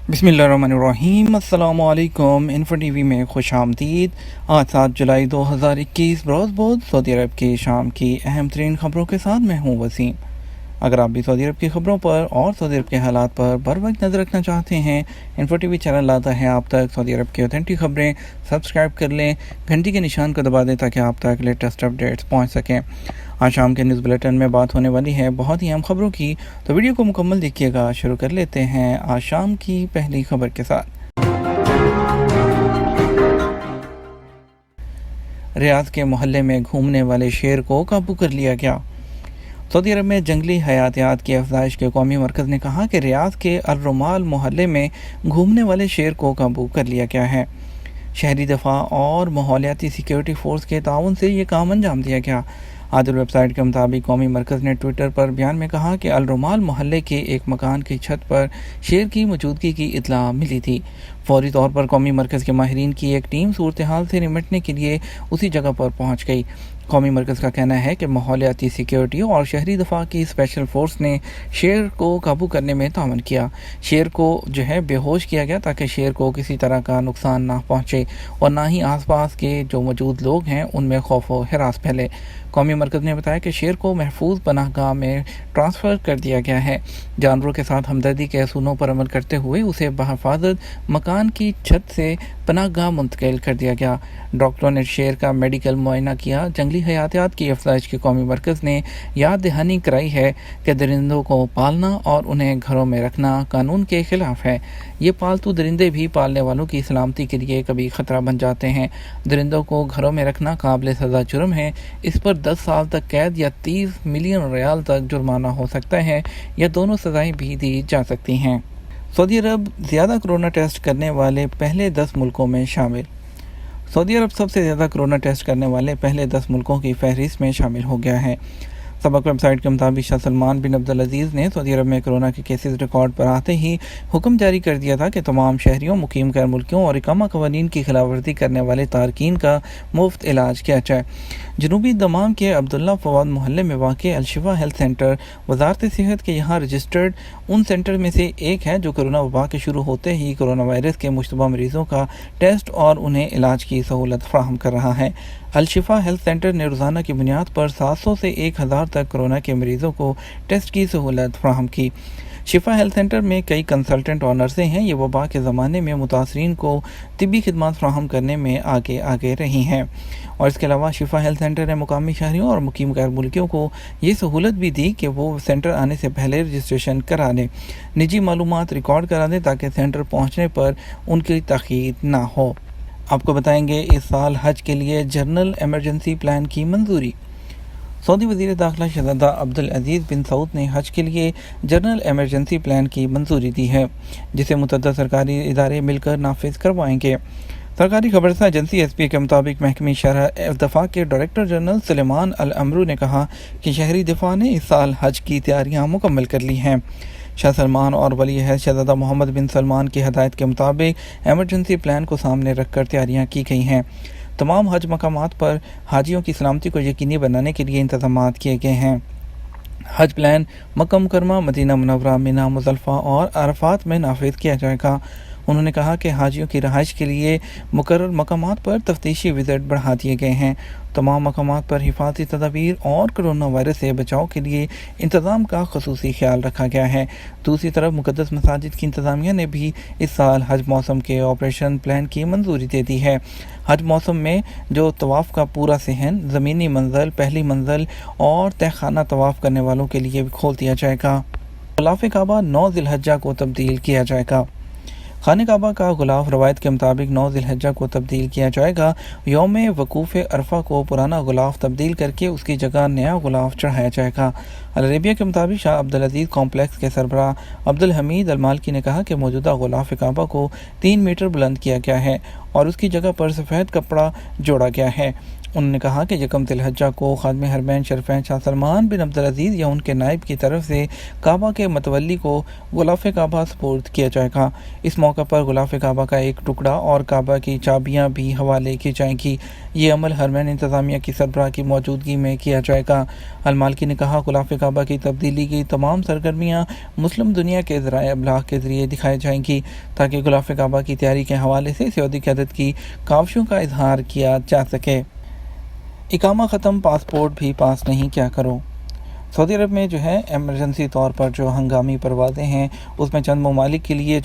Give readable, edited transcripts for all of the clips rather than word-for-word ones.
بسم اللہ الرحمن الرحیم۔ السلام علیکم۔ انفو ٹی وی میں خوش آمدید۔ آج 7 جولائی 2021 بروز بود سعودی عرب کی شام کی اہم ترین خبروں کے ساتھ میں ہوں وسیم۔ اگر آپ بھی سعودی عرب کی خبروں پر اور سعودی عرب کے حالات پر بر وقت نظر رکھنا چاہتے ہیں، انفو ٹی وی چینل لاتا ہے آپ تک سعودی عرب کی اوتھینٹک خبریں۔ سبسکرائب کر لیں، گھنٹی کے نشان کو دبا دیں تاکہ آپ تک لیٹسٹ اپڈیٹس پہنچ سکیں۔ آج شام کے نیوز بلیٹن میں بات ہونے والی ہے بہت ہی اہم خبروں کی، تو ویڈیو کو مکمل دیکھیے گا۔ شروع کر لیتے ہیں آج شام کی پہلی خبر کے ساتھ۔ ریاض کے محلے میں گھومنے والے شیر کو قابو کر لیا گیا۔ سعودی عرب میں جنگلی حیاتیات کی افزائش کے قومی مرکز نے کہا کہ ریاض کے الرمال محلے میں گھومنے والے شیر کو قابو کر لیا گیا ہے۔ شہری دفاع اور ماحولیاتی سیکیورٹی فورس کے تعاون سے یہ کام انجام دیا گیا۔ عادل ویب سائٹ کے مطابق قومی مرکز نے ٹویٹر پر بیان میں کہا کہ الرمال محلے کے ایک مکان کی چھت پر شیر کی موجودگی کی اطلاع ملی تھی۔ فوری طور پر قومی مرکز کے ماہرین کی ایک ٹیم صورتحال سے نمٹنے کے لیے اسی جگہ پر پہنچ گئی۔ قومی مرکز کا کہنا ہے کہ ماحولیاتی سیکیورٹی اور شہری دفاع کی اسپیشل فورس نے شیر کو قابو کرنے میں تعاون کیا۔ شیر کو بے ہوش کیا گیا تاکہ شیر کو کسی طرح کا نقصان نہ پہنچے اور نہ ہی آس پاس کے جو موجود لوگ ہیں ان میں خوف و ہراس پھیلے۔ قومی مرکز نے بتایا کہ شیر کو محفوظ پناہ گاہ میں ٹرانسفر کر دیا گیا ہے۔ جانوروں کے ساتھ ہمدردی کے اصولوں پر عمل کرتے ہوئے اسے بحفاظت مکان کی چھت سے پناہ گاہ منتقل کر دیا گیا۔ ڈاکٹروں نے شیر کا میڈیکل معائنہ کیا۔ جنگلی حیاتیات کی افزائش کے قومی مرکز نے یاد دہانی کرائی ہے کہ درندوں کو پالنا اور انہیں گھروں میں رکھنا قانون کے خلاف ہے۔ یہ پالتو درندے بھی پالنے والوں کی سلامتی کے لیے کبھی خطرہ بن جاتے ہیں۔ درندوں کو گھروں میں رکھنا قابل سزا جرم ہے۔ اس پر 10 سال تک قید یا 30 ملین ریال تک جرمانہ ہو سکتا ہے یا دونوں سزائیں بھی دی جا سکتی ہیں۔ سعودی عرب زیادہ کورونا ٹیسٹ کرنے والے پہلے 10 ملکوں میں شامل۔ سعودی عرب سب سے زیادہ کورونا ٹیسٹ کرنے والے پہلے 10 ملکوں کی فہرست میں شامل ہو گیا ہے۔ سبق ویب سائٹ کے مطابق شاہ سلمان بن عبدالعزیز نے سعودی عرب میں کورونا کے کیسز ریکارڈ پر آتے ہی حکم جاری کر دیا تھا کہ تمام شہریوں، مقیم غیر ملکیوں اور اقامہ قوانین کی خلاف ورزی کرنے والے تارکین کا مفت علاج کیا جائے۔ جنوبی دمام کے عبداللہ فواد محلے میں واقع الشفا ہیلتھ سینٹر وزارت صحت کے یہاں رجسٹرڈ ان سینٹر میں سے ایک ہے جو کورونا وبا کے شروع ہوتے ہی کورونا وائرس کے مشتبہ مریضوں کا ٹیسٹ اور انہیں علاج کی سہولت فراہم کر رہا ہے۔ الشفا ہیلتھ سینٹر نے روزانہ کی بنیاد پر 700 سے 1000 تک کورونا کے مریضوں کو ٹیسٹ کی سہولت فراہم کی۔ شفا ہیلتھ سینٹر میں کئی کنسلٹنٹ اور نرسیں ہیں۔ یہ وبا کے زمانے میں متاثرین کو طبی خدمات فراہم کرنے میں آگے رہی ہیں، اور اس کے علاوہ شفا ہیلتھ سینٹر نے مقامی شہریوں اور مقیم غیر ملکیوں کو یہ سہولت بھی دی کہ وہ سینٹر آنے سے پہلے رجسٹریشن کرا لیں، نجی معلومات ریکارڈ کرا دیں تاکہ سینٹر پہنچنے پر ان کی تاخیر نہ ہو۔ آپ کو بتائیں گے اس سال حج کے لیے جنرل ایمرجنسی پلان کی منظوری۔ سعودی وزیر داخلہ شہزادہ عبدالعزیز بن سعود نے حج کے لیے جنرل ایمرجنسی پلان کی منظوری دی ہے، جسے متعدد سرکاری ادارے مل کر نافذ کروائیں گے۔ سرکاری خبررساں ایجنسی ایس پی کے مطابق محکمہ شرح دفاع کے ڈائریکٹر جنرل سلیمان الامرو نے کہا کہ شہری دفاع نے اس سال حج کی تیاریاں مکمل کر لی ہیں۔ شاہ سلمان اور ولی عہد شہزادہ محمد بن سلمان کی ہدایت کے مطابق ایمرجنسی پلان کو سامنے رکھ کر تیاریاں کی گئی ہیں۔ تمام حج مقامات پر حاجیوں کی سلامتی کو یقینی بنانے کے لیے انتظامات کیے گئے ہیں۔ حج پلان مکہ مکرمہ، مدینہ منورہ، منی، مزدلفہ اور عرفات میں نافذ کیا جائے گا۔ انہوں نے کہا کہ حاجیوں کی رہائش کے لیے مقرر مقامات پر تفتیشی وزٹ بڑھا دیے گئے ہیں۔ تمام مقامات پر حفاظتی تدابیر اور کرونا وائرس سے بچاؤ کے لیے انتظام کا خصوصی خیال رکھا گیا ہے۔ دوسری طرف مقدس مساجد کی انتظامیہ نے بھی اس سال حج موسم کے آپریشن پلان کی منظوری دے دی ہے۔ حج موسم میں جو طواف کا پورا صحن، زمینی منزل، پہلی منزل اور تہہ خانہ طواف کرنے والوں کے لیے کھول دیا جائے گا۔ غلاف کعبہ 9 ذی الحجہ کو تبدیل کیا جائے گا۔ خانہ کعبہ کا غلاف روایت کے مطابق 9 ذی الحجہ کو تبدیل کیا جائے گا۔ یوم وقوف عرفہ کو پرانا غلاف تبدیل کر کے اس کی جگہ نیا غلاف چڑھایا جائے گا۔ العربیہ کے مطابق شاہ عبدالعزیز کمپلیکس کے سربراہ عبدالحمید المالکی نے کہا کہ موجودہ غلاف کعبہ کو 3 میٹر بلند کیا گیا ہے اور اس کی جگہ پر سفید کپڑا جوڑا گیا ہے۔ انہوں نے کہا کہ یکم ذی الحجہ کو خادم حرمین شریفین شاہ سلمان بن عبدالعزیز یا ان کے نائب کی طرف سے کعبہ کے متولی کو غلاف کعبہ سپرد کیا جائے گا۔ اس موقع پر غلاف کعبہ کا ایک ٹکڑا اور کعبہ کی چابیاں بھی حوالے کی جائیں گی۔ یہ عمل حرمین انتظامیہ کی سربراہ کی موجودگی میں کیا جائے گا۔ المالکی نے کہا غلاف کعبہ کی تبدیلی کی تمام سرگرمیاں مسلم دنیا کے ذرائع ابلاغ کے ذریعے دکھائی جائیں گی تاکہ غلاف کعبہ کی تیاری کے حوالے سے سعودی قیادت کی کاوشوں کا اظہار کیا جا سکے۔ اقامہ ختم، پاسپورٹ بھی پاس نہیں، کیا کرو؟ سعودی عرب میں ایمرجنسی طور پر جو ہنگامی پروازیں ہیں اس میں چند ممالک کے لیے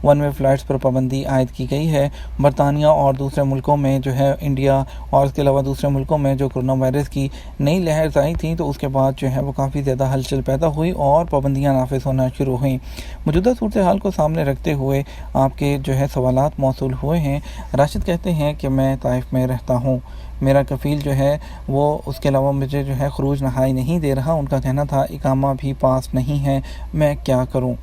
ون وے فلائٹس پر پابندی عائد کی گئی ہے۔ برطانیہ اور دوسرے ملکوں میں انڈیا اور اس کے علاوہ دوسرے ملکوں میں جو کرونا وائرس کی نئی لہر آئی تھی تو اس کے بعد وہ کافی زیادہ ہلچل پیدا ہوئی اور پابندیاں نافذ ہونا شروع ہوئیں۔ موجودہ صورتحال کو سامنے رکھتے ہوئے آپ کے سوالات موصول ہوئے ہیں۔ راشد کہتے ہیں کہ میں طائف میں رہتا ہوں، میرا کفیل وہ اس کے علاوہ مجھے خروج نہائی نہیں دے رہا۔ ان کا کہنا تھا اقامہ بھی پاس نہیں ہے، میں کیا کروں؟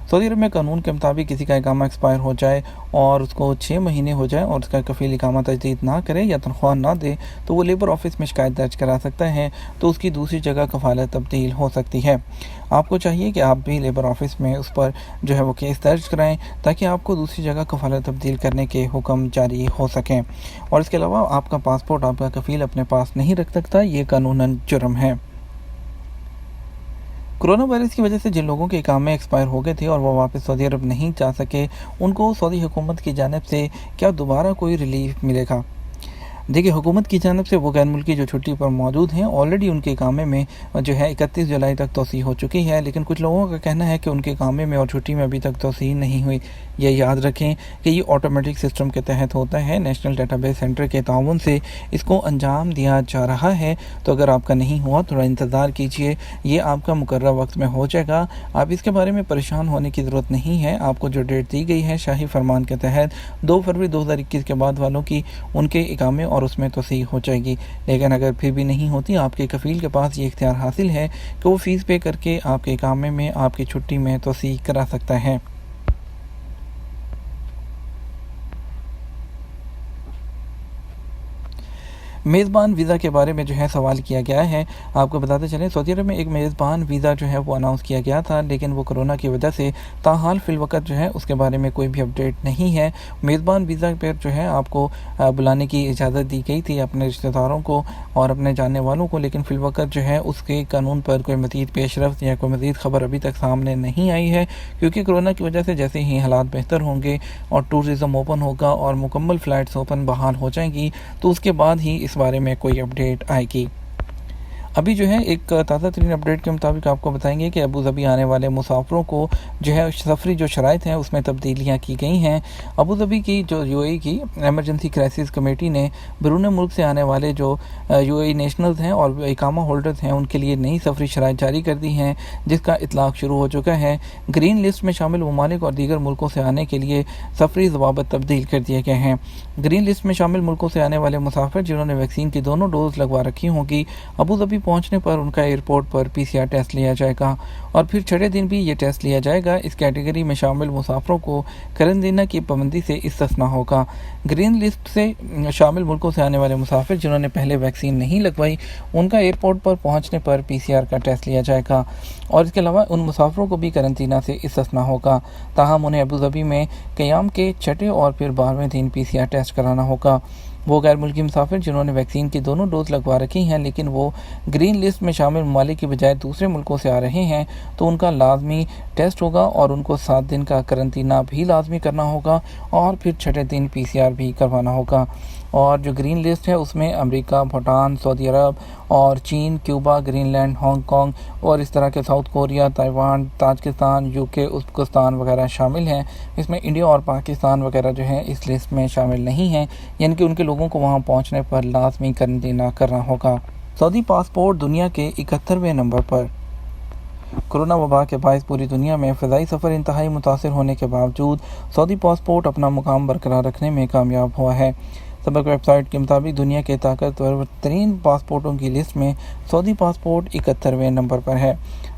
سعودی عرب میں قانون کے مطابق کسی کا اقامہ ایکسپائر ہو جائے اور اس کو 6 مہینے ہو جائے اور اس کا کفیل اقامہ تجدید نہ کرے یا تنخواہ نہ دے تو وہ لیبر آفس میں شکایت درج کرا سکتا ہے تو اس کی دوسری جگہ کفالت تبدیل ہو سکتی ہے۔ آپ کو چاہیے کہ آپ بھی لیبر آفس میں اس پر وہ کیس درج کرائیں تاکہ آپ کو دوسری جگہ کفالت تبدیل کرنے کے حکم جاری ہو سکیں، اور اس کے علاوہ آپ کا پاسپورٹ آپ کا کفیل اپنے پاس نہیں رکھ سکتا، یہ قانوناً جرم ہے۔ کرونا وائرس کی وجہ سے جن لوگوں کے اقامے ایکسپائر ہو گئے تھے اور وہ واپس سعودی عرب نہیں جا سکے ان کو سعودی حکومت کی جانب سے کیا دوبارہ کوئی ریلیف ملے گا؟ دیکھیے، حکومت کی جانب سے وہ غیر ملکی جو چھٹی پر موجود ہیں آلریڈی ان کے اقامے میں 31 جولائی تک توسیع ہو چکی ہے، لیکن کچھ لوگوں کا کہنا ہے کہ ان کے اقامے میں اور چھٹی میں ابھی تک توسیع نہیں ہوئی۔ یہ یاد رکھیں کہ یہ آٹومیٹک سسٹم کے تحت ہوتا ہے، نیشنل ڈیٹا بیس سینٹر کے تعاون سے اس کو انجام دیا جا رہا ہے، تو اگر آپ کا نہیں ہوا تھوڑا انتظار کیجیے، یہ آپ کا مقررہ وقت میں ہو جائے گا۔ آپ اس کے بارے میں پریشان ہونے کی ضرورت نہیں ہے۔ آپ کو جو ڈیٹ دی گئی ہے شاہی فرمان کے تحت 2 فروری 2021 کے بعد والوں کی ان کے اقامے اور اس میں توسیع ہو جائے گی، لیکن اگر پھر بھی نہیں ہوتی آپ کے کفیل کے پاس یہ اختیار حاصل ہے کہ وہ فیس پے کر کے آپ کے اقامے میں آپ کی چھٹی میں توسیع کرا سکتا ہے۔ میزبان ویزا کے بارے میں سوال کیا گیا ہے۔ آپ کو بتاتے چلیں سعودی عرب میں ایک میزبان ویزا وہ اناؤنس کیا گیا تھا، لیکن وہ کرونا کی وجہ سے تاحال فی الوقت اس کے بارے میں کوئی بھی اپڈیٹ نہیں ہے۔ میزبان ویزا پر آپ کو بلانے کی اجازت دی گئی تھی اپنے رشتہ داروں کو اور اپنے جاننے والوں کو، لیکن فی الوقت اس کے قانون پر کوئی مزید پیش رفت یا کوئی مزید خبر ابھی تک سامنے نہیں آئی ہے، کیونکہ کرونا کی وجہ سے جیسے ہی حالات بہتر ہوں گے اور ٹورزم اوپن ہوگا اور مکمل فلائٹس اوپن بحال ہو جائیں گی تو اس کے بعد ہی اس بارے میں کوئی اپڈیٹ آئے گی۔ ابھی ایک تازہ ترین اپڈیٹ کے مطابق آپ کو بتائیں گے کہ ابوظہبی آنے والے مسافروں کو سفری جو شرائط ہیں اس میں تبدیلیاں کی گئی ہیں۔ ابوظہبی کی جو UAE کی ایمرجنسی کرائسس کمیٹی نے بیرون ملک سے آنے والے جو UAE نیشنلز ہیں اور اقامہ ہولڈرز ہیں ان کے لیے نئی سفری شرائط جاری کر دی ہیں، جس کا اطلاق شروع ہو چکا ہے۔ گرین لسٹ میں شامل ممالک اور دیگر ملکوں سے آنے کے لیے سفری ضوابط تبدیل کر دیے گئے ہیں۔ گرین لسٹ میں شامل ملکوں سے آنے والے مسافر جنہوں نے ویکسین کی دونوں ڈوز لگوا رکھی ہوں گی، ابوظہبی پہنچنے پر ان کا ایئرپورٹ پر PCR ٹیسٹ لیا جائے گا اور پھر 6 دن بھی یہ ٹیسٹ لیا جائے گا۔ اس کیٹیگری میں شامل مسافروں کو قرنطینہ کی پابندی سے استثناء ہوگا۔ گرین لسٹ سے شامل ملکوں سے آنے والے مسافر جنہوں نے پہلے ویکسین نہیں لگوائی ان کا ایئرپورٹ پر پہنچنے پر PCR کا ٹیسٹ لیا جائے گا اور اس کے علاوہ ان مسافروں کو بھی قرنطینہ سے استثناء ہوگا، تاہم انہیں ابوظہبی میں قیام کے 6 اور پھر 12ویں دن PCR ٹیسٹ کرانا ہوگا۔ وہ غیر ملکی مسافر جنہوں نے ویکسین کی دونوں ڈوز لگوا رکھی ہیں لیکن وہ گرین لسٹ میں شامل ممالک کی بجائے دوسرے ملکوں سے آ رہے ہیں تو ان کا لازمی ٹیسٹ ہوگا اور ان کو 7 دن کا قرنطینہ بھی لازمی کرنا ہوگا اور پھر 6 دن PCR بھی کروانا ہوگا۔ اور جو گرین لسٹ ہے اس میں امریکہ، بھوٹان، سعودی عرب اور چین، Cuba, Greenland, Hong Kong اور اس طرح کے South Korea, Taiwan, Tajikistan, UK، Uzbekistan وغیرہ شامل ہیں۔ اس میں انڈیا اور پاکستان وغیرہ اس لسٹ میں شامل نہیں ہیں، یعنی کہ ان کے لوگوں کو وہاں پہنچنے پر لازمی قرنطینہ کرنا ہوگا۔ سعودی پاسپورٹ دنیا کے 71ویں نمبر پر۔ کرونا وبا کے باعث پوری دنیا میں فضائی سفر انتہائی متاثر ہونے کے باوجود سعودی پاسپورٹ اپنا مقام برقرار رکھنے میں کامیاب ہوا ہے۔ سبق ویب سائٹ کے مطابق دنیا کے طاقتور ترین پاسپورٹوں کی لسٹ میں سعودی پاسپورٹ 71ویں نمبر پر ہے۔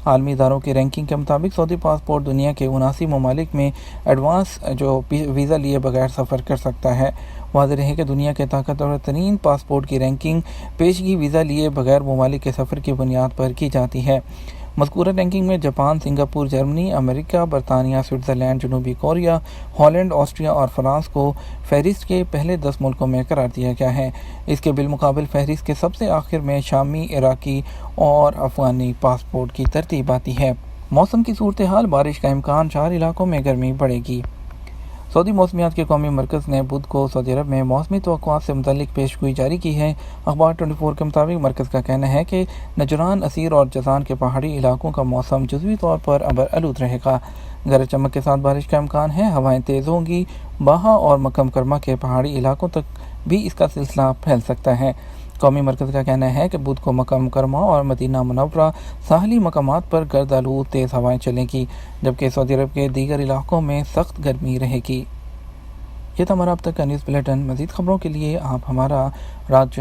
عالمی اداروں کی رینکنگ کے مطابق سعودی پاسپورٹ دنیا کے 79 ممالک میں ایڈوانس ویزا لیے بغیر سفر کر سکتا ہے۔ واضح ہے کہ دنیا کے طاقتور ترین پاسپورٹ کی رینکنگ پیشگی ویزا لیے بغیر ممالک کے سفر کی بنیاد پر کی جاتی ہے۔ مذکورہ رینکنگ میں جاپان، سنگاپور، جرمنی، امریکہ، برطانیہ، سوئٹزرلینڈ، جنوبی کوریا، ہالینڈ، آسٹریا اور فرانس کو فہرست کے پہلے 10 ملکوں میں قرار دیا گیا ہے۔ اس کے بالمقابل فہرست کے سب سے آخر میں شامی، عراقی اور افغانی پاسپورٹ کی ترتیب آتی ہے۔ موسم کی صورتحال: بارش کا امکان، 4 علاقوں میں گرمی بڑھے گی۔ سعودی موسمیات کے قومی مرکز نے بدھ کو سعودی عرب میں موسمی توقعات سے متعلق پیشگوئی جاری کی ہے۔ اخبار 24 کے مطابق مرکز کا کہنا ہے کہ نجران، عسیر اور جازان کے پہاڑی علاقوں کا موسم جزوی طور پر ابر آلود رہے گا۔ گرج چمک کے ساتھ بارش کا امکان ہے۔ ہوائیں تیز ہوں گی۔ باہا اور مکہ مکرمہ کے پہاڑی علاقوں تک بھی اس کا سلسلہ پھیل سکتا ہے۔ قومی مرکز کا کہنا ہے کہ بدھ کو مکہ مکرمہ اور مدینہ منورہ ساحلی مقامات پر گرد آلود تیز ہوائیں چلیں گی، جبکہ سعودی عرب کے دیگر علاقوں میں سخت گرمی رہے گی۔ یہ تھا ہمارا اب تک کا نیوز بلیٹن۔ مزید خبروں کے لیے آپ ہمارا رات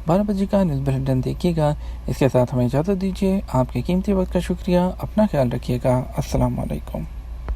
12 بجے کا نیوز بلیٹن دیکھیے گا۔ اس کے ساتھ ہمیں اجازت دیجیے۔ آپ کے قیمتی وقت کا شکریہ۔ اپنا خیال رکھیے گا۔ السلام علیکم۔